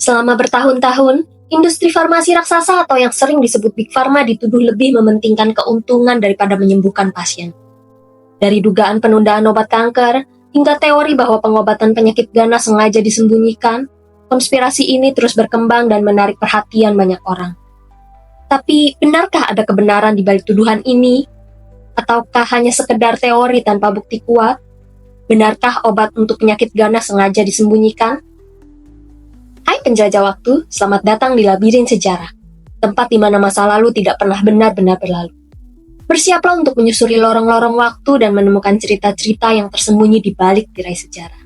Selama bertahun-tahun, industri farmasi raksasa atau yang sering disebut Big Pharma dituduh lebih mementingkan keuntungan daripada menyembuhkan pasien. Dari dugaan penundaan obat kanker, hingga teori bahwa pengobatan penyakit ganas sengaja disembunyikan, konspirasi ini terus berkembang dan menarik perhatian banyak orang. Tapi, benarkah ada kebenaran di balik tuduhan ini? Ataukah hanya sekedar teori tanpa bukti kuat? Benarkah obat untuk penyakit ganas sengaja disembunyikan? Hai penjajah waktu, selamat datang di Labirin Sejarah, tempat di mana masa lalu tidak pernah benar-benar berlalu. Bersiaplah untuk menyusuri lorong-lorong waktu dan menemukan cerita-cerita yang tersembunyi di balik tirai sejarah.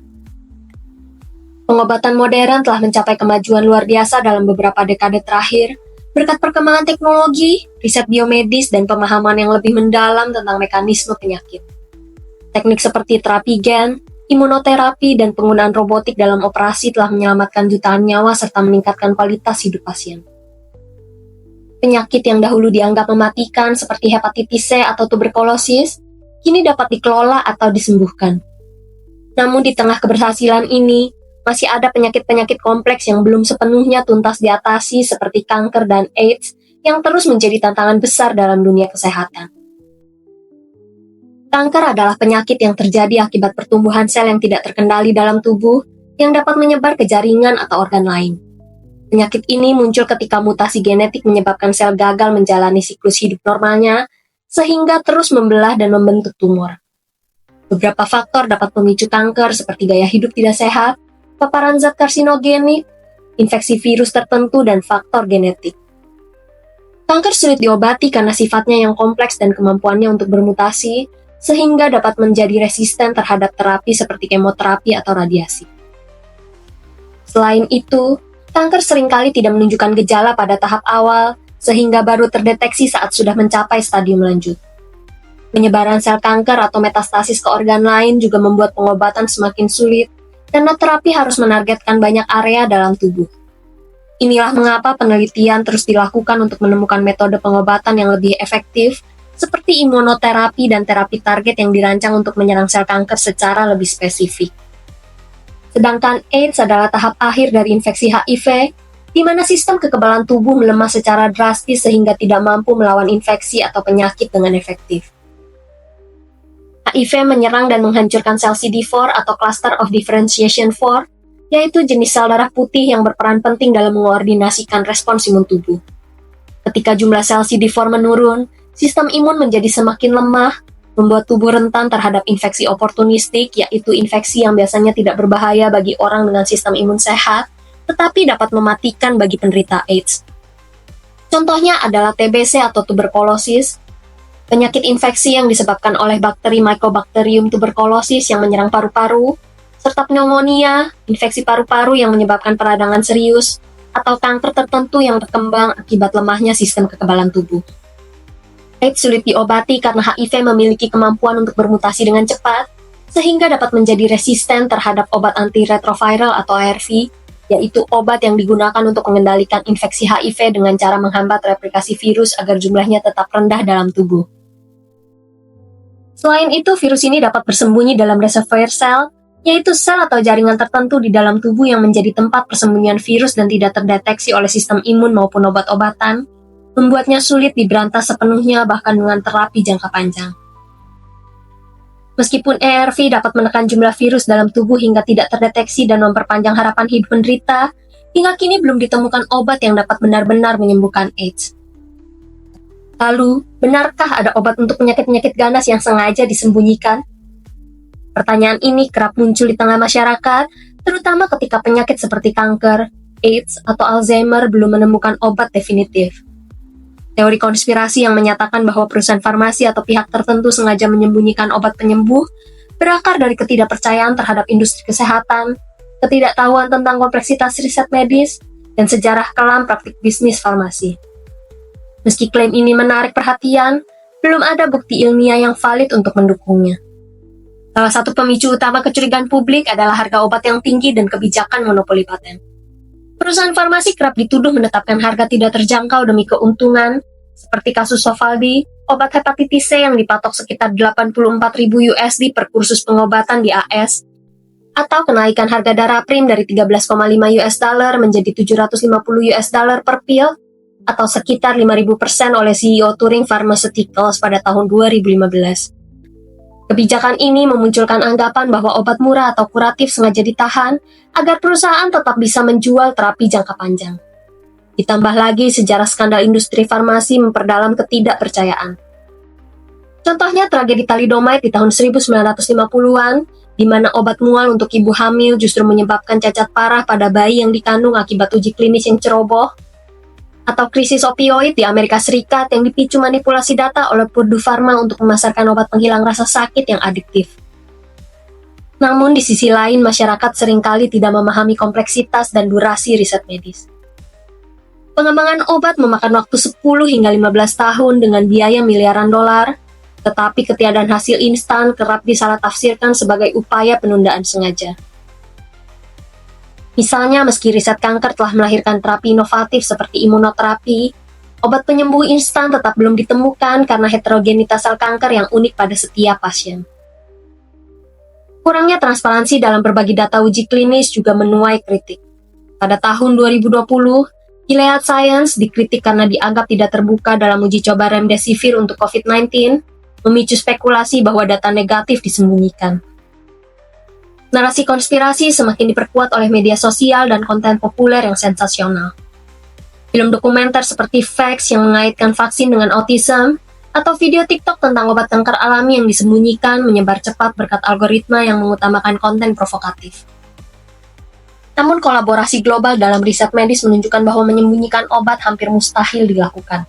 Pengobatan modern telah mencapai kemajuan luar biasa dalam beberapa dekade terakhir, berkat perkembangan teknologi, riset biomedis, dan pemahaman yang lebih mendalam tentang mekanisme penyakit. Teknik seperti terapi gen, imunoterapi, dan penggunaan robotik dalam operasi telah menyelamatkan jutaan nyawa serta meningkatkan kualitas hidup pasien. Penyakit yang dahulu dianggap mematikan seperti hepatitis C atau tuberkulosis, kini dapat dikelola atau disembuhkan. Namun di tengah keberhasilan ini, masih ada penyakit-penyakit kompleks yang belum sepenuhnya tuntas diatasi seperti kanker dan AIDS yang terus menjadi tantangan besar dalam dunia kesehatan. Kanker adalah penyakit yang terjadi akibat pertumbuhan sel yang tidak terkendali dalam tubuh yang dapat menyebar ke jaringan atau organ lain. Penyakit ini muncul ketika mutasi genetik menyebabkan sel gagal menjalani siklus hidup normalnya, sehingga terus membelah dan membentuk tumor. Beberapa faktor dapat memicu kanker seperti gaya hidup tidak sehat, paparan zat karsinogenik, infeksi virus tertentu, dan faktor genetik. Kanker sulit diobati karena sifatnya yang kompleks dan kemampuannya untuk bermutasi, sehingga dapat menjadi resisten terhadap terapi seperti kemoterapi atau radiasi. Selain itu, kanker seringkali tidak menunjukkan gejala pada tahap awal, sehingga baru terdeteksi saat sudah mencapai stadium lanjut. Penyebaran sel kanker atau metastasis ke organ lain juga membuat pengobatan semakin sulit, karena terapi harus menargetkan banyak area dalam tubuh. Inilah mengapa penelitian terus dilakukan untuk menemukan metode pengobatan yang lebih efektif, seperti imunoterapi dan terapi target yang dirancang untuk menyerang sel kanker secara lebih spesifik. Sedangkan AIDS adalah tahap akhir dari infeksi HIV, di mana sistem kekebalan tubuh melemah secara drastis sehingga tidak mampu melawan infeksi atau penyakit dengan efektif. HIV menyerang dan menghancurkan sel CD4 atau Cluster of Differentiation 4, yaitu jenis sel darah putih yang berperan penting dalam mengoordinasikan respons imun tubuh. Ketika jumlah sel CD4 menurun, sistem imun menjadi semakin lemah, membuat tubuh rentan terhadap infeksi oportunistik, yaitu infeksi yang biasanya tidak berbahaya bagi orang dengan sistem imun sehat, tetapi dapat mematikan bagi penderita AIDS. Contohnya adalah TBC atau tuberkulosis, penyakit infeksi yang disebabkan oleh bakteri Mycobacterium tuberculosis yang menyerang paru-paru, serta pneumonia, infeksi paru-paru yang menyebabkan peradangan serius, atau kanker tertentu yang berkembang akibat lemahnya sistem kekebalan tubuh. AIDS sulit diobati karena HIV memiliki kemampuan untuk bermutasi dengan cepat, sehingga dapat menjadi resisten terhadap obat antiretroviral atau ARV, yaitu obat yang digunakan untuk mengendalikan infeksi HIV dengan cara menghambat replikasi virus agar jumlahnya tetap rendah dalam tubuh. Selain itu, virus ini dapat bersembunyi dalam reservoir sel, yaitu sel atau jaringan tertentu di dalam tubuh yang menjadi tempat persembunyian virus dan tidak terdeteksi oleh sistem imun maupun obat-obatan, membuatnya sulit diberantas sepenuhnya bahkan dengan terapi jangka panjang. Meskipun ARV dapat menekan jumlah virus dalam tubuh hingga tidak terdeteksi dan memperpanjang harapan hidup penderita, hingga kini belum ditemukan obat yang dapat benar-benar menyembuhkan AIDS. Lalu, benarkah ada obat untuk penyakit-penyakit ganas yang sengaja disembunyikan? Pertanyaan ini kerap muncul di tengah masyarakat, terutama ketika penyakit seperti kanker, AIDS, atau Alzheimer belum menemukan obat definitif. Teori konspirasi yang menyatakan bahwa perusahaan farmasi atau pihak tertentu sengaja menyembunyikan obat penyembuh berakar dari ketidakpercayaan terhadap industri kesehatan, ketidaktahuan tentang kompleksitas riset medis, dan sejarah kelam praktik bisnis farmasi. Meski klaim ini menarik perhatian, belum ada bukti ilmiah yang valid untuk mendukungnya. Salah satu pemicu utama kecurigaan publik adalah harga obat yang tinggi dan kebijakan monopoli paten. Perusahaan farmasi kerap dituduh menetapkan harga tidak terjangkau demi keuntungan, seperti kasus Sovaldi, obat hepatitis C yang dipatok sekitar $84.000 per kursus pengobatan di AS. atau kenaikan harga darah prim dari 13,5 US dollar menjadi 750 US dollar per pil, atau sekitar 5.000% oleh CEO Turing Pharmaceuticals pada tahun 2015. Kebijakan ini memunculkan anggapan bahwa obat murah atau kuratif sengaja ditahan agar perusahaan tetap bisa menjual terapi jangka panjang. Ditambah lagi sejarah skandal industri farmasi memperdalam ketidakpercayaan. Contohnya tragedi thalidomide di tahun 1950-an, di mana obat mual untuk ibu hamil justru menyebabkan cacat parah pada bayi yang dikandung akibat uji klinis yang ceroboh, atau krisis opioid di Amerika Serikat yang dipicu manipulasi data oleh Purdue Pharma untuk memasarkan obat penghilang rasa sakit yang adiktif. Namun di sisi lain, masyarakat seringkali tidak memahami kompleksitas dan durasi riset medis. Pengembangan obat memakan waktu 10 hingga 15 tahun dengan biaya miliaran dolar, tetapi ketiadaan hasil instan kerap disalah-tafsirkan sebagai upaya penundaan sengaja. Misalnya, meski riset kanker telah melahirkan terapi inovatif seperti imunoterapi, obat penyembuh instan tetap belum ditemukan karena heterogenitas sel kanker yang unik pada setiap pasien. Kurangnya transparansi dalam berbagi data uji klinis juga menuai kritik. Pada tahun 2020, Gilead Science dikritik karena dianggap tidak terbuka dalam uji coba remdesivir untuk COVID-19, memicu spekulasi bahwa data negatif disembunyikan. Narasi konspirasi semakin diperkuat oleh media sosial dan konten populer yang sensasional. Film dokumenter seperti Facts yang mengaitkan vaksin dengan autism, atau video TikTok tentang obat kanker alami yang disembunyikan menyebar cepat berkat algoritma yang mengutamakan konten provokatif. Namun kolaborasi global dalam riset medis menunjukkan bahwa menyembunyikan obat hampir mustahil dilakukan.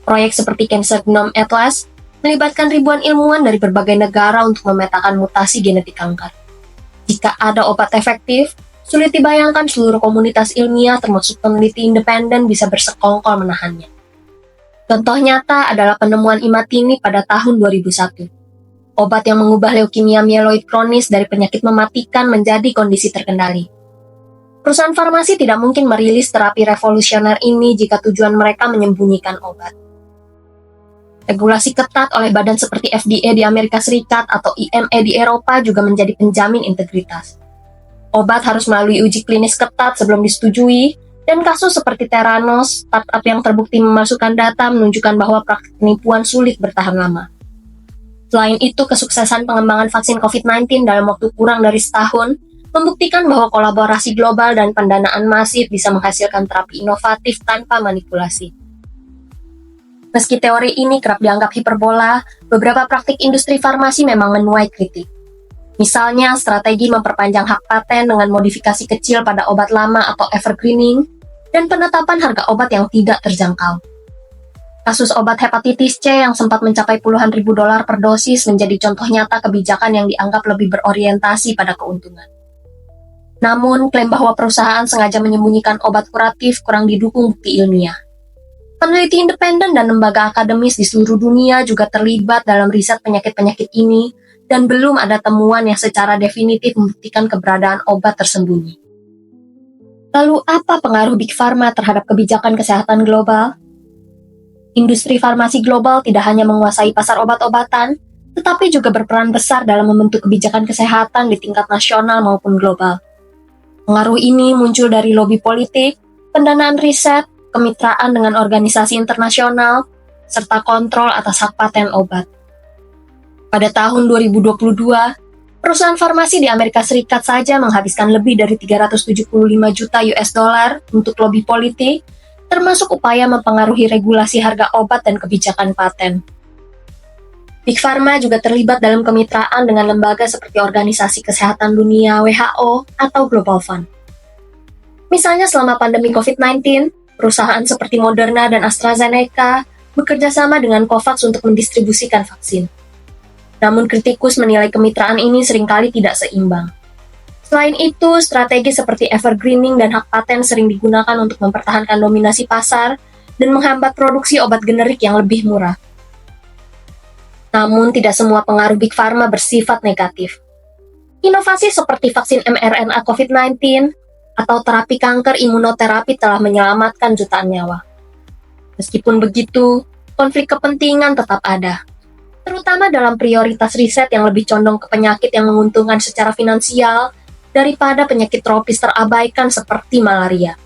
Proyek seperti Cancer Genome Atlas melibatkan ribuan ilmuwan dari berbagai negara untuk memetakan mutasi genetik kanker. Jika ada obat efektif, sulit dibayangkan seluruh komunitas ilmiah termasuk peneliti independen bisa bersekongkol menahannya. Contoh nyata adalah penemuan imatinib pada tahun 2001. Obat yang mengubah leukemia mieloid kronis dari penyakit mematikan menjadi kondisi terkendali. Perusahaan farmasi tidak mungkin merilis terapi revolusioner ini jika tujuan mereka menyembunyikan obat. Regulasi ketat oleh badan seperti FDA di Amerika Serikat atau EMA di Eropa juga menjadi penjamin integritas. Obat harus melalui uji klinis ketat sebelum disetujui, dan kasus seperti Theranos, startup yang terbukti memasukkan data menunjukkan bahwa praktik penipuan sulit bertahan lama. Selain itu, kesuksesan pengembangan vaksin COVID-19 dalam waktu kurang dari setahun membuktikan bahwa kolaborasi global dan pendanaan masif bisa menghasilkan terapi inovatif tanpa manipulasi. Meski teori ini kerap dianggap hiperbola, beberapa praktik industri farmasi memang menuai kritik. Misalnya, strategi memperpanjang hak paten dengan modifikasi kecil pada obat lama atau evergreening, dan penetapan harga obat yang tidak terjangkau. Kasus obat hepatitis C yang sempat mencapai puluhan ribu dolar per dosis menjadi contoh nyata kebijakan yang dianggap lebih berorientasi pada keuntungan. Namun, klaim bahwa perusahaan sengaja menyembunyikan obat kuratif kurang didukung bukti ilmiah. Peneliti independen dan lembaga akademis di seluruh dunia juga terlibat dalam riset penyakit-penyakit ini, dan belum ada temuan yang secara definitif membuktikan keberadaan obat tersembunyi. Lalu apa pengaruh Big Pharma terhadap kebijakan kesehatan global? Industri farmasi global tidak hanya menguasai pasar obat-obatan, tetapi juga berperan besar dalam membentuk kebijakan kesehatan di tingkat nasional maupun global. Pengaruh ini muncul dari lobi politik, pendanaan riset, kemitraan dengan organisasi internasional, serta kontrol atas hak paten obat. Pada tahun 2022, perusahaan farmasi di Amerika Serikat saja menghabiskan lebih dari 375 juta US dollar untuk lobi politik, termasuk upaya mempengaruhi regulasi harga obat dan kebijakan paten. Big Pharma juga terlibat dalam kemitraan dengan lembaga seperti Organisasi Kesehatan Dunia (WHO) atau Global Fund. Misalnya selama pandemi COVID-19, perusahaan seperti Moderna dan AstraZeneca bekerja sama dengan COVAX untuk mendistribusikan vaksin. Namun kritikus menilai kemitraan ini seringkali tidak seimbang. Selain itu, strategi seperti evergreening dan hak paten sering digunakan untuk mempertahankan dominasi pasar dan menghambat produksi obat generik yang lebih murah. Namun, tidak semua pengaruh Big Pharma bersifat negatif. Inovasi seperti vaksin mRNA COVID-19 atau terapi kanker imunoterapi telah menyelamatkan jutaan nyawa. Meskipun begitu, konflik kepentingan tetap ada, terutama dalam prioritas riset yang lebih condong ke penyakit yang menguntungkan secara finansial daripada penyakit tropis terabaikan seperti malaria.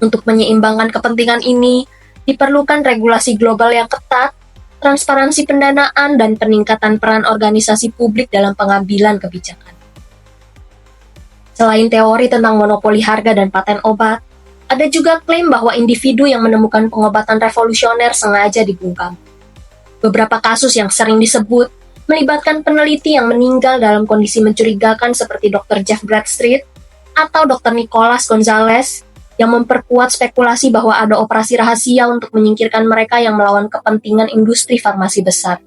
Untuk menyeimbangkan kepentingan ini, diperlukan regulasi global yang ketat, transparansi pendanaan, dan peningkatan peran organisasi publik dalam pengambilan kebijakan. Selain teori tentang monopoli harga dan paten obat, ada juga klaim bahwa individu yang menemukan pengobatan revolusioner sengaja dibungkam. Beberapa kasus yang sering disebut melibatkan peneliti yang meninggal dalam kondisi mencurigakan seperti Dr. Jeff Bradstreet atau Dr. Nicholas Gonzalez yang memperkuat spekulasi bahwa ada operasi rahasia untuk menyingkirkan mereka yang melawan kepentingan industri farmasi besar.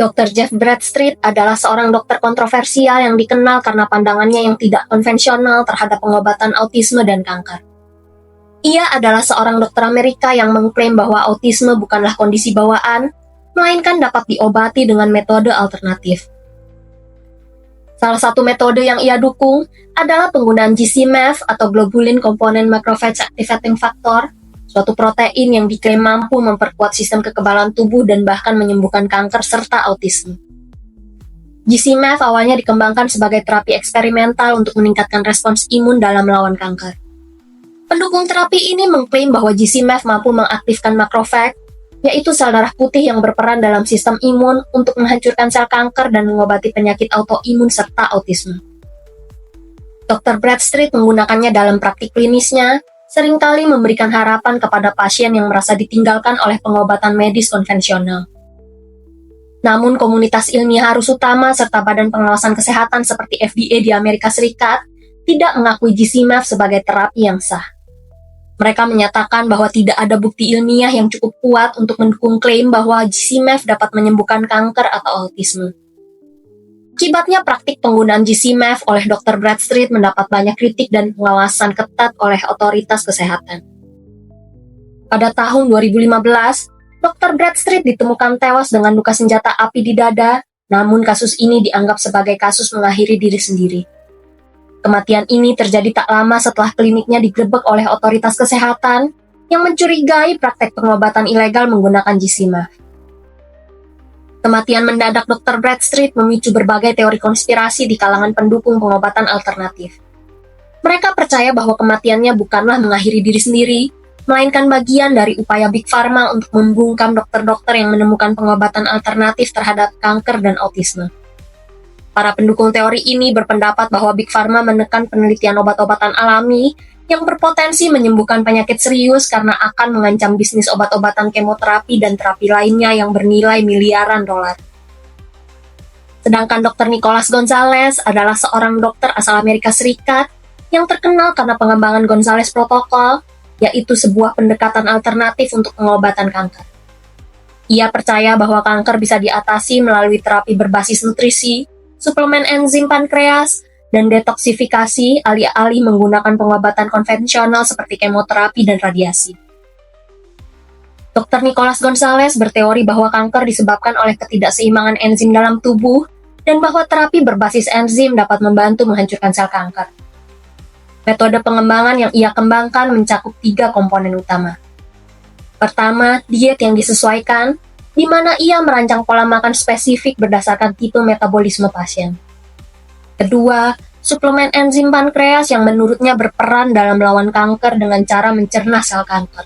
Dr. Jeff Bradstreet adalah seorang dokter kontroversial yang dikenal karena pandangannya yang tidak konvensional terhadap pengobatan autisme dan kanker. Ia adalah seorang dokter Amerika yang mengklaim bahwa autisme bukanlah kondisi bawaan, melainkan dapat diobati dengan metode alternatif. Salah satu metode yang ia dukung adalah penggunaan GC-MAF atau Globulin Component Macrophage Activating Factor, suatu protein yang diklaim mampu memperkuat sistem kekebalan tubuh dan bahkan menyembuhkan kanker serta autisme. GC-MAF awalnya dikembangkan sebagai terapi eksperimental untuk meningkatkan respons imun dalam melawan kanker. Pendukung terapi ini mengklaim bahwa GC-MAF mampu mengaktifkan makrofag, yaitu sel darah putih yang berperan dalam sistem imun untuk menghancurkan sel kanker dan mengobati penyakit autoimun serta autisme. Dr. Bradstreet menggunakannya dalam praktik klinisnya, seringkali memberikan harapan kepada pasien yang merasa ditinggalkan oleh pengobatan medis konvensional. Namun komunitas ilmiah arus utama serta Badan Pengawasan Kesehatan seperti FDA di Amerika Serikat tidak mengakui GC-MAF sebagai terapi yang sah. Mereka menyatakan bahwa tidak ada bukti ilmiah yang cukup kuat untuk mendukung klaim bahwa GC-MAF dapat menyembuhkan kanker atau autisme. Akibatnya praktik penggunaan GC-MAF oleh Dr. Bradstreet mendapat banyak kritik dan pengawasan ketat oleh otoritas kesehatan. Pada tahun 2015, Dr. Bradstreet ditemukan tewas dengan luka senjata api di dada, namun kasus ini dianggap sebagai kasus mengakhiri diri sendiri. Kematian ini terjadi tak lama setelah kliniknya digerebek oleh otoritas kesehatan yang mencurigai praktek pengobatan ilegal menggunakan GC-MAF. Kematian mendadak Dr. Bradstreet memicu berbagai teori konspirasi di kalangan pendukung pengobatan alternatif. Mereka percaya bahwa kematiannya bukanlah mengakhiri diri sendiri, melainkan bagian dari upaya Big Pharma untuk membungkam dokter-dokter yang menemukan pengobatan alternatif terhadap kanker dan autisme. Para pendukung teori ini berpendapat bahwa Big Pharma menekan penelitian obat-obatan alami yang berpotensi menyembuhkan penyakit serius karena akan mengancam bisnis obat-obatan kemoterapi dan terapi lainnya yang bernilai miliaran dolar. Sedangkan Dr. Nicholas Gonzalez adalah seorang dokter asal Amerika Serikat yang terkenal karena pengembangan Gonzalez Protocol, yaitu sebuah pendekatan alternatif untuk pengobatan kanker. Ia percaya bahwa kanker bisa diatasi melalui terapi berbasis nutrisi, suplemen enzim pankreas, dan detoksifikasi alih-alih menggunakan pengobatan konvensional seperti kemoterapi dan radiasi. Dr. Nicholas Gonzalez berteori bahwa kanker disebabkan oleh ketidakseimbangan enzim dalam tubuh dan bahwa terapi berbasis enzim dapat membantu menghancurkan sel kanker. Metode pengembangan yang ia kembangkan mencakup 3 komponen utama. Pertama, diet yang disesuaikan, di mana ia merancang pola makan spesifik berdasarkan tipe metabolisme pasien. Kedua, suplemen enzim pankreas yang menurutnya berperan dalam melawan kanker dengan cara mencerna sel kanker.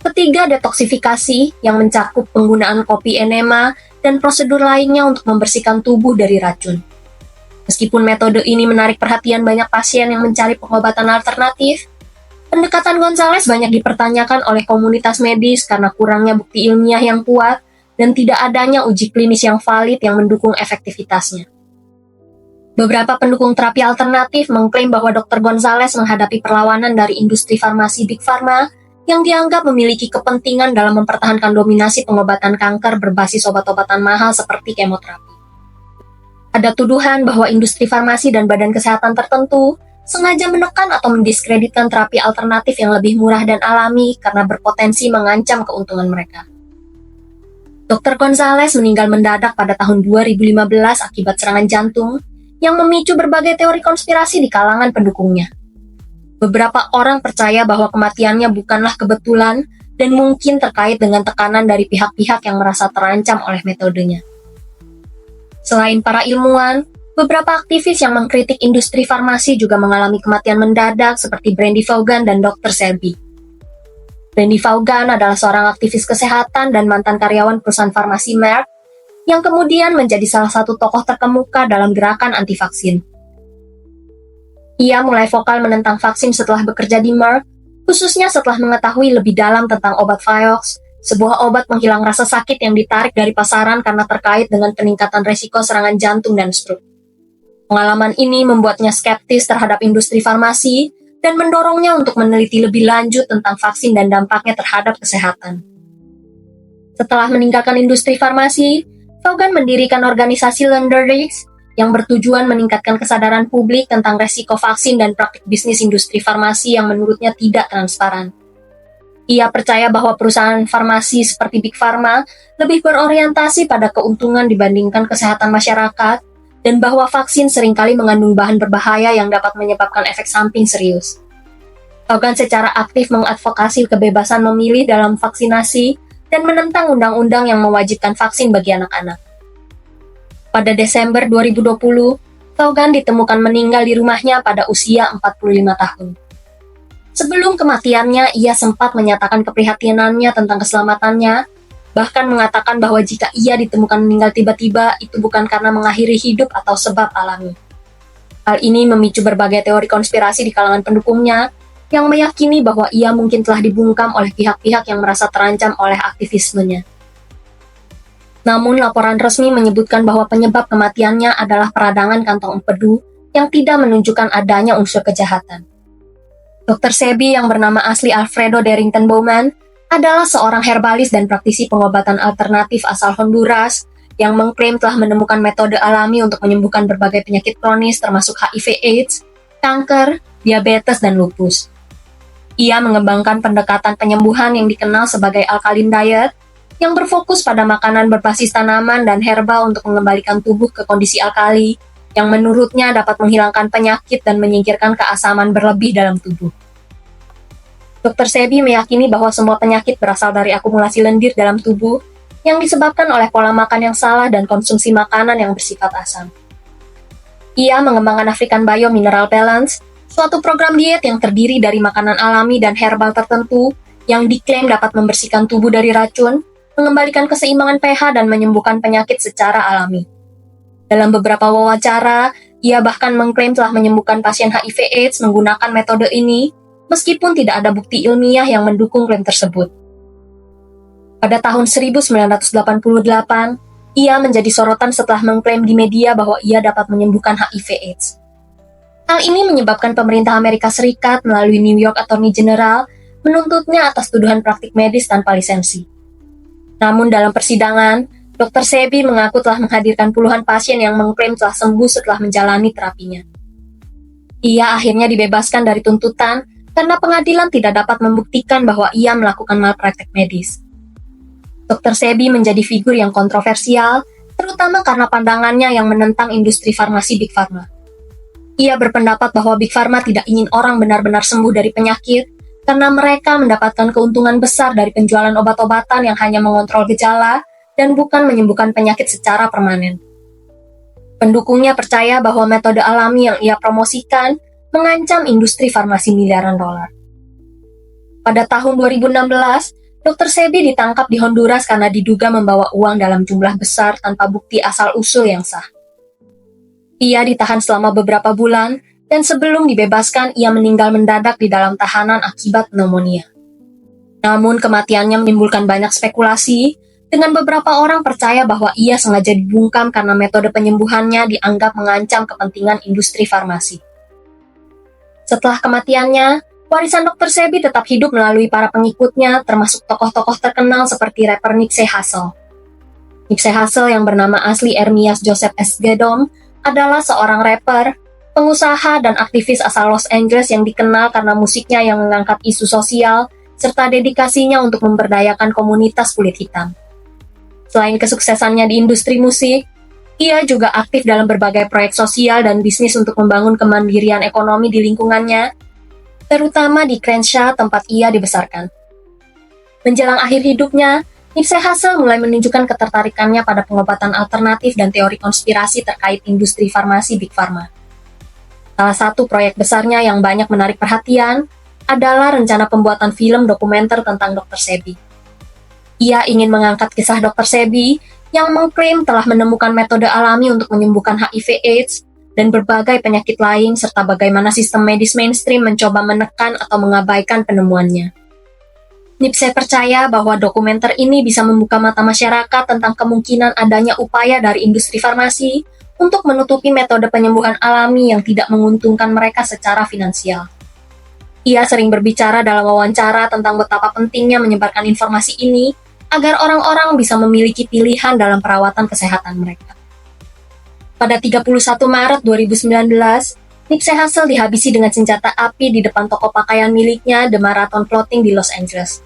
Ketiga, detoksifikasi yang mencakup penggunaan kopi enema dan prosedur lainnya untuk membersihkan tubuh dari racun. Meskipun metode ini menarik perhatian banyak pasien yang mencari pengobatan alternatif, pendekatan Gonzalez banyak dipertanyakan oleh komunitas medis karena kurangnya bukti ilmiah yang kuat dan tidak adanya uji klinis yang valid yang mendukung efektivitasnya. Beberapa pendukung terapi alternatif mengklaim bahwa Dr. Gonzalez menghadapi perlawanan dari industri farmasi Big Pharma yang dianggap memiliki kepentingan dalam mempertahankan dominasi pengobatan kanker berbasis obat-obatan mahal seperti kemoterapi. Ada tuduhan bahwa industri farmasi dan badan kesehatan tertentu sengaja menekan atau mendiskreditkan terapi alternatif yang lebih murah dan alami karena berpotensi mengancam keuntungan mereka. Dr. Gonzalez meninggal mendadak pada tahun 2015 akibat serangan jantung yang memicu berbagai teori konspirasi di kalangan pendukungnya. Beberapa orang percaya bahwa kematiannya bukanlah kebetulan dan mungkin terkait dengan tekanan dari pihak-pihak yang merasa terancam oleh metodenya. Selain para ilmuwan, Beberapa aktivis yang mengkritik industri farmasi juga mengalami kematian mendadak seperti Brandy Vaughan dan Dr. Sebi. Brandy Vaughan adalah seorang aktivis kesehatan dan mantan karyawan perusahaan farmasi Merck yang kemudian menjadi salah satu tokoh terkemuka dalam gerakan anti-vaksin. Ia mulai vokal menentang vaksin setelah bekerja di Merck, khususnya setelah mengetahui lebih dalam tentang obat Vioxx, sebuah obat menghilang rasa sakit yang ditarik dari pasaran karena terkait dengan peningkatan resiko serangan jantung dan stroke. Pengalaman ini membuatnya skeptis terhadap industri farmasi dan mendorongnya untuk meneliti lebih lanjut tentang vaksin dan dampaknya terhadap kesehatan. Setelah meninggalkan industri farmasi, Vaughan mendirikan organisasi Learn the Risks yang bertujuan meningkatkan kesadaran publik tentang resiko vaksin dan praktik bisnis industri farmasi yang menurutnya tidak transparan. Ia percaya bahwa perusahaan farmasi seperti Big Pharma lebih berorientasi pada keuntungan dibandingkan kesehatan masyarakat, dan bahwa vaksin seringkali mengandung bahan berbahaya yang dapat menyebabkan efek samping serius. Vaughan secara aktif mengadvokasi kebebasan memilih dalam vaksinasi dan menentang undang-undang yang mewajibkan vaksin bagi anak-anak. Pada Desember 2020, Vaughan ditemukan meninggal di rumahnya pada usia 45 tahun. Sebelum kematiannya, ia sempat menyatakan keprihatinannya tentang keselamatannya, bahkan mengatakan bahwa jika ia ditemukan meninggal tiba-tiba, itu bukan karena mengakhiri hidup atau sebab alami. Hal ini memicu berbagai teori konspirasi di kalangan pendukungnya, yang meyakini bahwa ia mungkin telah dibungkam oleh pihak-pihak yang merasa terancam oleh aktivismenya. Namun, laporan resmi menyebutkan bahwa penyebab kematiannya adalah peradangan kantong empedu yang tidak menunjukkan adanya unsur kejahatan. Dr. Sebi yang bernama asli Alfredo Darrington Bowman adalah seorang herbalis dan praktisi pengobatan alternatif asal Honduras yang mengklaim telah menemukan metode alami untuk menyembuhkan berbagai penyakit kronis termasuk HIV/AIDS, kanker, diabetes, dan lupus. Ia mengembangkan pendekatan penyembuhan yang dikenal sebagai alkaline diet yang berfokus pada makanan berbasis tanaman dan herba untuk mengembalikan tubuh ke kondisi alkali yang menurutnya dapat menghilangkan penyakit dan menyingkirkan keasaman berlebih dalam tubuh. Dr. Sebi meyakini bahwa semua penyakit berasal dari akumulasi lendir dalam tubuh yang disebabkan oleh pola makan yang salah dan konsumsi makanan yang bersifat asam. Ia mengembangkan African Bio Mineral Balance, suatu program diet yang terdiri dari makanan alami dan herbal tertentu yang diklaim dapat membersihkan tubuh dari racun, mengembalikan keseimbangan pH, dan menyembuhkan penyakit secara alami. Dalam beberapa wawancara, ia bahkan mengklaim telah menyembuhkan pasien HIV/AIDS menggunakan metode ini, meskipun tidak ada bukti ilmiah yang mendukung klaim tersebut. Pada tahun 1988, ia menjadi sorotan setelah mengklaim di media bahwa ia dapat menyembuhkan HIV/AIDS. Hal ini menyebabkan pemerintah Amerika Serikat melalui New York Attorney General menuntutnya atas tuduhan praktik medis tanpa lisensi. Namun dalam persidangan, Dr. Sebi mengaku telah menghadirkan puluhan pasien yang mengklaim telah sembuh setelah menjalani terapinya. Ia akhirnya dibebaskan dari tuntutan karena pengadilan tidak dapat membuktikan bahwa ia melakukan malpraktek medis. Dr. Sebi menjadi figur yang kontroversial, terutama karena pandangannya yang menentang industri farmasi Big Pharma. Ia berpendapat bahwa Big Pharma tidak ingin orang benar-benar sembuh dari penyakit karena mereka mendapatkan keuntungan besar dari penjualan obat-obatan yang hanya mengontrol gejala dan bukan menyembuhkan penyakit secara permanen. Pendukungnya percaya bahwa metode alami yang ia promosikan mengancam industri farmasi miliaran dolar. Pada tahun 2016, Dr. Sebi ditangkap di Honduras karena diduga membawa uang dalam jumlah besar tanpa bukti asal-usul yang sah. Ia ditahan selama beberapa bulan, dan sebelum dibebaskan, ia meninggal mendadak di dalam tahanan akibat pneumonia. Namun kematiannya menimbulkan banyak spekulasi, dengan beberapa orang percaya bahwa ia sengaja dibungkam karena metode penyembuhannya dianggap mengancam kepentingan industri farmasi. Setelah kematiannya, warisan Dr. Sebi tetap hidup melalui para pengikutnya, termasuk tokoh-tokoh terkenal seperti rapper Nipsey Hussle. Nipsey Hussle yang bernama asli Ermias Joseph S. Gedom adalah seorang rapper, pengusaha, dan aktivis asal Los Angeles yang dikenal karena musiknya yang mengangkat isu sosial, serta dedikasinya untuk memberdayakan komunitas kulit hitam. Selain kesuksesannya di industri musik, ia juga aktif dalam berbagai proyek sosial dan bisnis untuk membangun kemandirian ekonomi di lingkungannya, terutama di Crenshaw tempat ia dibesarkan. Menjelang akhir hidupnya, Nipsey Hussle mulai menunjukkan ketertarikannya pada pengobatan alternatif dan teori konspirasi terkait industri farmasi Big Pharma. Salah satu proyek besarnya yang banyak menarik perhatian adalah rencana pembuatan film dokumenter tentang Dr. Sebi. Ia ingin mengangkat kisah Dr. Sebi yang mengklaim telah menemukan metode alami untuk menyembuhkan HIV/AIDS dan berbagai penyakit lain serta bagaimana sistem medis mainstream mencoba menekan atau mengabaikan penemuannya. Nipsey percaya bahwa dokumenter ini bisa membuka mata masyarakat tentang kemungkinan adanya upaya dari industri farmasi untuk menutupi metode penyembuhan alami yang tidak menguntungkan mereka secara finansial. Ia sering berbicara dalam wawancara tentang betapa pentingnya menyebarkan informasi ini agar orang-orang bisa memiliki pilihan dalam perawatan kesehatan mereka. Pada 31 Maret 2019, Nipsey Hussle dihabisi dengan senjata api di depan toko pakaian miliknya The Marathon Clothing di Los Angeles.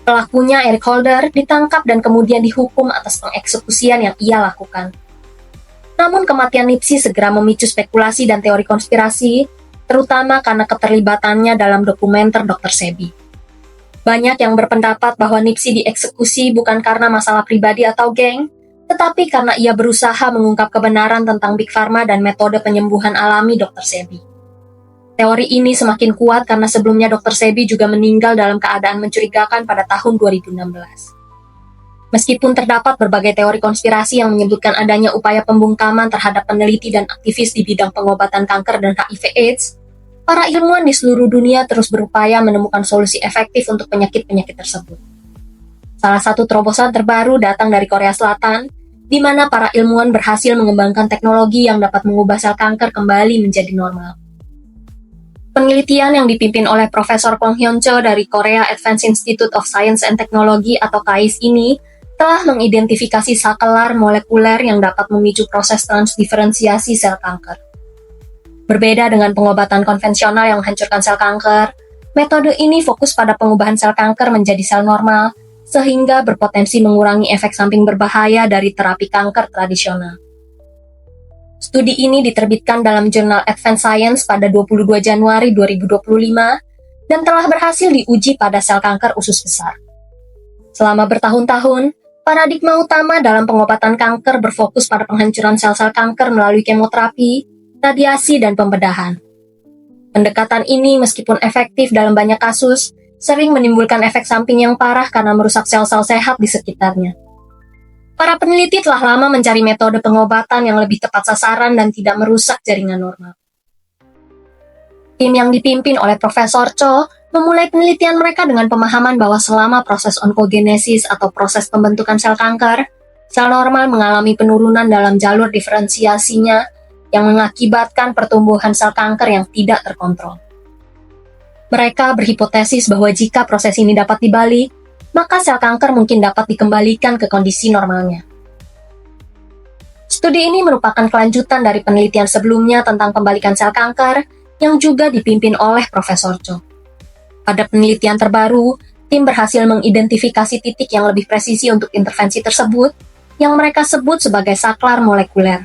Pelakunya, Eric Holder, ditangkap dan kemudian dihukum atas pengeksekusian yang ia lakukan. Namun kematian Nipsey segera memicu spekulasi dan teori konspirasi, terutama karena keterlibatannya dalam dokumenter Dr. Sebi. Banyak yang berpendapat bahwa Nipsey dieksekusi bukan karena masalah pribadi atau geng, tetapi karena ia berusaha mengungkap kebenaran tentang Big Pharma dan metode penyembuhan alami Dr. Sebi. Teori ini semakin kuat karena sebelumnya Dr. Sebi juga meninggal dalam keadaan mencurigakan pada tahun 2016. Meskipun terdapat berbagai teori konspirasi yang menyebutkan adanya upaya pembungkaman terhadap peneliti dan aktivis di bidang pengobatan kanker dan HIV/AIDS, para ilmuwan di seluruh dunia terus berupaya menemukan solusi efektif untuk penyakit-penyakit tersebut. Salah satu terobosan terbaru datang dari Korea Selatan, di mana para ilmuwan berhasil mengembangkan teknologi yang dapat mengubah sel kanker kembali menjadi normal. Penelitian yang dipimpin oleh Profesor Kong Hyun Cho dari Korea Advanced Institute of Science and Technology atau KAIS ini telah mengidentifikasi sakelar molekuler yang dapat memicu proses transdiferensiasi sel kanker. Berbeda dengan pengobatan konvensional yang menghancurkan sel kanker, metode ini fokus pada pengubahan sel kanker menjadi sel normal, sehingga berpotensi mengurangi efek samping berbahaya dari terapi kanker tradisional. Studi ini diterbitkan dalam jurnal Advanced Science pada 22 Januari 2025 dan telah berhasil diuji pada sel kanker usus besar. Selama bertahun-tahun, paradigma utama dalam pengobatan kanker berfokus pada penghancuran sel-sel kanker melalui kemoterapi, radiasi, dan pembedahan. Pendekatan ini meskipun efektif dalam banyak kasus, sering menimbulkan efek samping yang parah karena merusak sel-sel sehat di sekitarnya. Para peneliti telah lama mencari metode pengobatan yang lebih tepat sasaran dan tidak merusak jaringan normal. Tim yang dipimpin oleh Profesor Cho memulai penelitian mereka dengan pemahaman bahwa selama proses onkogenesis atau proses pembentukan sel kanker, sel normal mengalami penurunan dalam jalur diferensiasinya yang mengakibatkan pertumbuhan sel kanker yang tidak terkontrol. Mereka berhipotesis bahwa jika proses ini dapat dibalik, maka sel kanker mungkin dapat dikembalikan ke kondisi normalnya. Studi ini merupakan kelanjutan dari penelitian sebelumnya tentang pembalikan sel kanker yang juga dipimpin oleh Profesor Cho. Pada penelitian terbaru, tim berhasil mengidentifikasi titik yang lebih presisi untuk intervensi tersebut, yang mereka sebut sebagai saklar molekuler.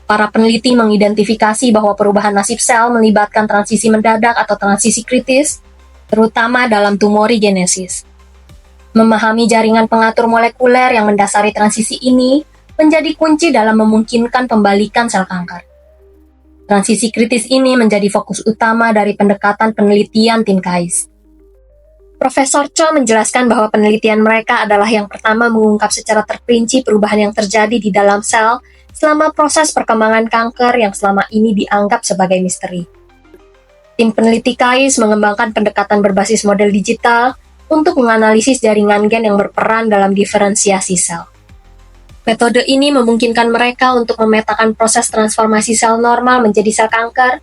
Para peneliti mengidentifikasi bahwa perubahan nasib sel melibatkan transisi mendadak atau transisi kritis, terutama dalam tumorigenesis. Memahami jaringan pengatur molekuler yang mendasari transisi ini menjadi kunci dalam memungkinkan pembalikan sel kanker. Transisi kritis ini menjadi fokus utama dari pendekatan penelitian tim KAIS. Profesor Cho menjelaskan bahwa penelitian mereka adalah yang pertama mengungkap secara terperinci perubahan yang terjadi di dalam sel selama proses perkembangan kanker yang selama ini dianggap sebagai misteri. Tim peneliti KAIS mengembangkan pendekatan berbasis model digital untuk menganalisis jaringan gen yang berperan dalam diferensiasi sel. Metode ini memungkinkan mereka untuk memetakan proses transformasi sel normal menjadi sel kanker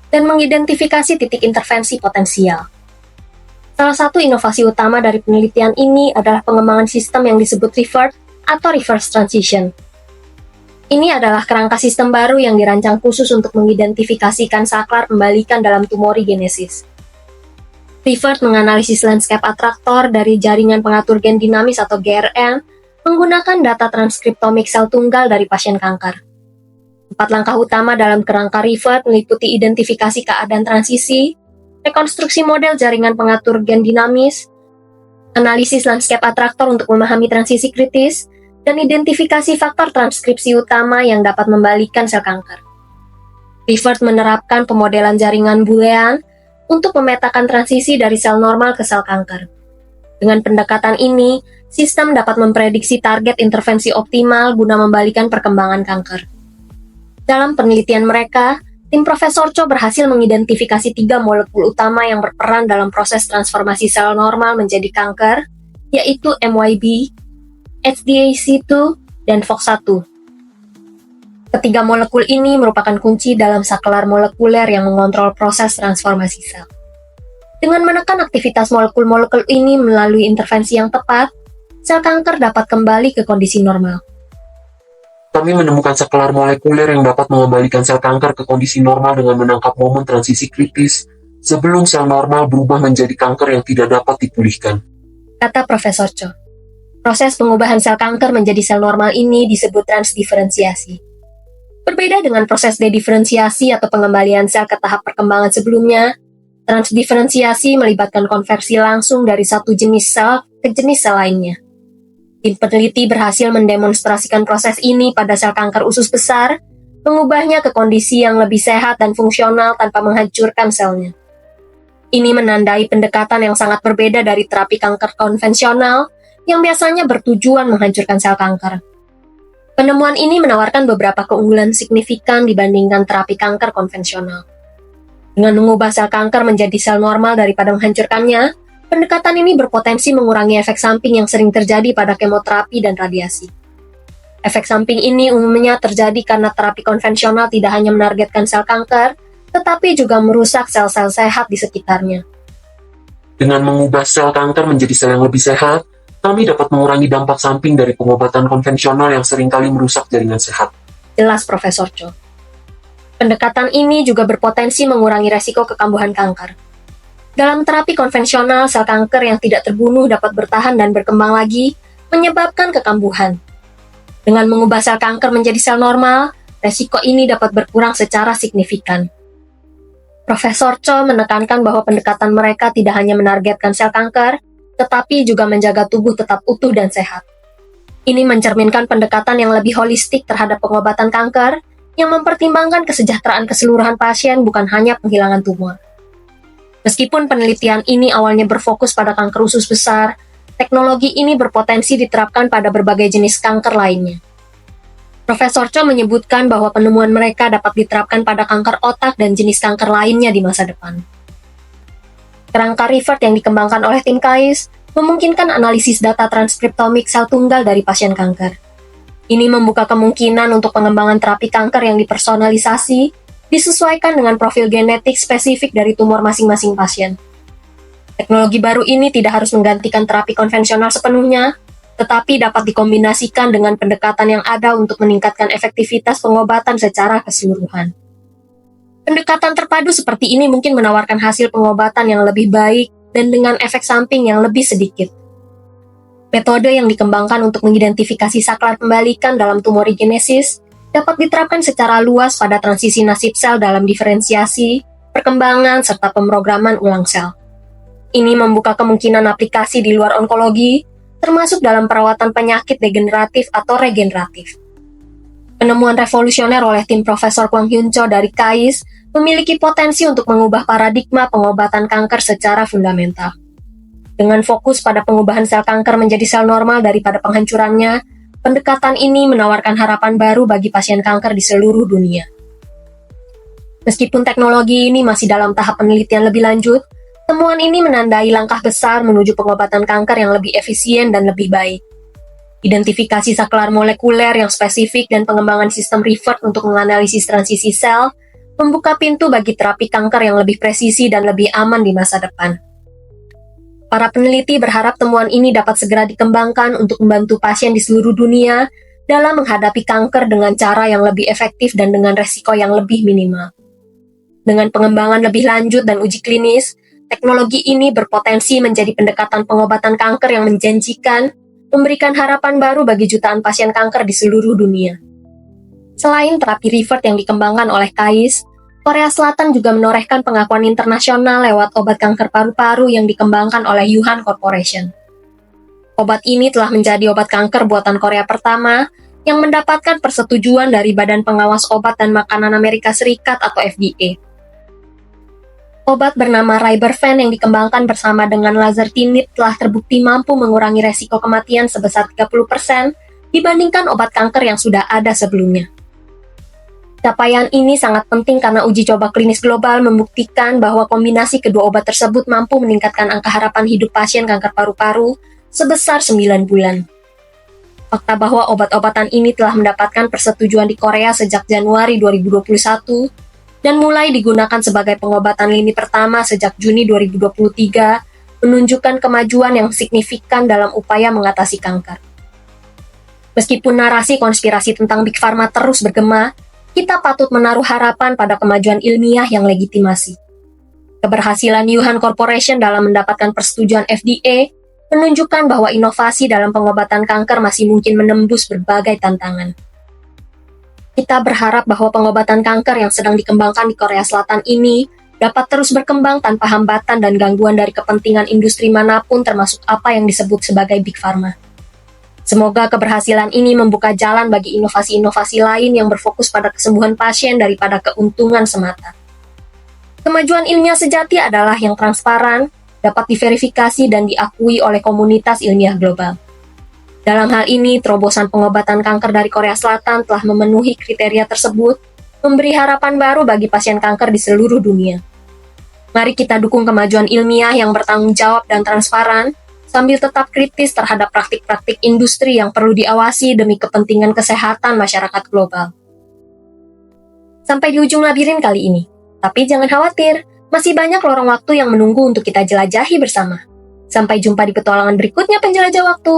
dan mengidentifikasi titik intervensi potensial. Salah satu inovasi utama dari penelitian ini adalah pengembangan sistem yang disebut REVERT atau reverse transition. Ini adalah kerangka sistem baru yang dirancang khusus untuk mengidentifikasikan saklar pembalikan dalam tumorigenesis. REVERT menganalisis landscape atraktor dari jaringan pengatur gen dinamis atau GRN menggunakan data transkriptomik sel tunggal dari pasien kanker. 4 langkah utama dalam kerangka REVERT meliputi identifikasi keadaan transisi, rekonstruksi model jaringan pengatur gen dinamis, analisis landscape atraktor untuk memahami transisi kritis, dan identifikasi faktor transkripsi utama yang dapat membalikan sel kanker. Rivert menerapkan pemodelan jaringan Boolean untuk memetakan transisi dari sel normal ke sel kanker. Dengan pendekatan ini, sistem dapat memprediksi target intervensi optimal guna membalikan perkembangan kanker. Dalam penelitian mereka, tim Profesor Cho berhasil mengidentifikasi 3 molekul utama yang berperan dalam proses transformasi sel normal menjadi kanker, yaitu MYB, HDAC2, dan FOX1. Ketiga molekul ini merupakan kunci dalam saklar molekuler yang mengontrol proses transformasi sel. Dengan menekan aktivitas molekul-molekul ini melalui intervensi yang tepat, sel kanker dapat kembali ke kondisi normal. Kami menemukan saklar molekuler yang dapat mengembalikan sel kanker ke kondisi normal dengan menangkap momen transisi kritis sebelum sel normal berubah menjadi kanker yang tidak dapat dipulihkan, kata Profesor Cho. Proses pengubahan sel kanker menjadi sel normal ini disebut transdiferensiasi. Berbeda dengan proses dediferensiasi atau pengembalian sel ke tahap perkembangan sebelumnya, transdiferensiasi melibatkan konversi langsung dari satu jenis sel ke jenis sel lainnya. Tim peneliti berhasil mendemonstrasikan proses ini pada sel kanker usus besar, mengubahnya ke kondisi yang lebih sehat dan fungsional tanpa menghancurkan selnya. Ini menandai pendekatan yang sangat berbeda dari terapi kanker konvensional yang biasanya bertujuan menghancurkan sel kanker. Penemuan ini menawarkan beberapa keunggulan signifikan dibandingkan terapi kanker konvensional. Dengan mengubah sel kanker menjadi sel normal daripada menghancurkannya, pendekatan ini berpotensi mengurangi efek samping yang sering terjadi pada kemoterapi dan radiasi. Efek samping ini umumnya terjadi karena terapi konvensional tidak hanya menargetkan sel kanker, tetapi juga merusak sel-sel sehat di sekitarnya. Dengan mengubah sel kanker menjadi sel yang lebih sehat, kami dapat mengurangi dampak samping dari pengobatan konvensional yang seringkali merusak jaringan sehat, jelas Profesor Cho. Pendekatan ini juga berpotensi mengurangi resiko kekambuhan kanker. Dalam terapi konvensional, sel kanker yang tidak terbunuh dapat bertahan dan berkembang lagi, menyebabkan kekambuhan. Dengan mengubah sel kanker menjadi sel normal, resiko ini dapat berkurang secara signifikan. Profesor Cho menekankan bahwa pendekatan mereka tidak hanya menargetkan sel kanker, tetapi juga menjaga tubuh tetap utuh dan sehat. Ini mencerminkan pendekatan yang lebih holistik terhadap pengobatan kanker, yang mempertimbangkan kesejahteraan keseluruhan pasien bukan hanya penghilangan tumor. Meskipun penelitian ini awalnya berfokus pada kanker usus besar, teknologi ini berpotensi diterapkan pada berbagai jenis kanker lainnya. Profesor Cho menyebutkan bahwa penemuan mereka dapat diterapkan pada kanker otak dan jenis kanker lainnya di masa depan. Kerangka Rivert yang dikembangkan oleh tim KAIS memungkinkan analisis data transkriptomik sel tunggal dari pasien kanker. Ini membuka kemungkinan untuk pengembangan terapi kanker yang dipersonalisasi, disesuaikan dengan profil genetik spesifik dari tumor masing-masing pasien. Teknologi baru ini tidak harus menggantikan terapi konvensional sepenuhnya, tetapi dapat dikombinasikan dengan pendekatan yang ada untuk meningkatkan efektivitas pengobatan secara keseluruhan. Pendekatan terpadu seperti ini mungkin menawarkan hasil pengobatan yang lebih baik dan dengan efek samping yang lebih sedikit. Metode yang dikembangkan untuk mengidentifikasi saklar pembalikan dalam tumorigenesis dapat diterapkan secara luas pada transisi nasib sel dalam diferensiasi, perkembangan, serta pemrograman ulang sel. Ini membuka kemungkinan aplikasi di luar onkologi, termasuk dalam perawatan penyakit degeneratif atau regeneratif. Penemuan revolusioner oleh tim Profesor Kwang Hyun Cho dari KAIS memiliki potensi untuk mengubah paradigma pengobatan kanker secara fundamental. Dengan fokus pada pengubahan sel kanker menjadi sel normal daripada penghancurannya, pendekatan ini menawarkan harapan baru bagi pasien kanker di seluruh dunia. Meskipun teknologi ini masih dalam tahap penelitian lebih lanjut, temuan ini menandai langkah besar menuju pengobatan kanker yang lebih efisien dan lebih baik. Identifikasi saklar molekuler yang spesifik dan pengembangan sistem Rivert untuk menganalisis transisi sel membuka pintu bagi terapi kanker yang lebih presisi dan lebih aman di masa depan. Para peneliti berharap temuan ini dapat segera dikembangkan untuk membantu pasien di seluruh dunia dalam menghadapi kanker dengan cara yang lebih efektif dan dengan resiko yang lebih minimal. Dengan pengembangan lebih lanjut dan uji klinis, teknologi ini berpotensi menjadi pendekatan pengobatan kanker yang menjanjikan, memberikan harapan baru bagi jutaan pasien kanker di seluruh dunia. Selain terapi Rivert yang dikembangkan oleh KAIS, Korea Selatan juga menorehkan pengakuan internasional lewat obat kanker paru-paru yang dikembangkan oleh Yuhan Corporation. Obat ini telah menjadi obat kanker buatan Korea pertama yang mendapatkan persetujuan dari Badan Pengawas Obat dan Makanan Amerika Serikat atau FDA. Obat bernama Rybrevant yang dikembangkan bersama dengan lazertinib telah terbukti mampu mengurangi resiko kematian sebesar 30% dibandingkan obat kanker yang sudah ada sebelumnya. Capaian ini sangat penting karena uji coba klinis global membuktikan bahwa kombinasi kedua obat tersebut mampu meningkatkan angka harapan hidup pasien kanker paru-paru sebesar 9 bulan. Fakta bahwa obat-obatan ini telah mendapatkan persetujuan di Korea sejak Januari 2021 dan mulai digunakan sebagai pengobatan lini pertama sejak Juni 2023 menunjukkan kemajuan yang signifikan dalam upaya mengatasi kanker. Meskipun narasi konspirasi tentang Big Pharma terus bergema, kita patut menaruh harapan pada kemajuan ilmiah yang legitimasi. Keberhasilan Yuhan Corporation dalam mendapatkan persetujuan FDA menunjukkan bahwa inovasi dalam pengobatan kanker masih mungkin menembus berbagai tantangan. Kita berharap bahwa pengobatan kanker yang sedang dikembangkan di Korea Selatan ini dapat terus berkembang tanpa hambatan dan gangguan dari kepentingan industri manapun termasuk apa yang disebut sebagai Big Pharma. Semoga keberhasilan ini membuka jalan bagi inovasi-inovasi lain yang berfokus pada kesembuhan pasien daripada keuntungan semata. Kemajuan ilmiah sejati adalah yang transparan, dapat diverifikasi dan diakui oleh komunitas ilmiah global. Dalam hal ini, terobosan pengobatan kanker dari Korea Selatan telah memenuhi kriteria tersebut, memberi harapan baru bagi pasien kanker di seluruh dunia. Mari kita dukung kemajuan ilmiah yang bertanggung jawab dan transparan, sambil tetap kritis terhadap praktik-praktik industri yang perlu diawasi demi kepentingan kesehatan masyarakat global. Sampai di ujung labirin kali ini. Tapi jangan khawatir, masih banyak lorong waktu yang menunggu untuk kita jelajahi bersama. Sampai jumpa di petualangan berikutnya penjelajah waktu.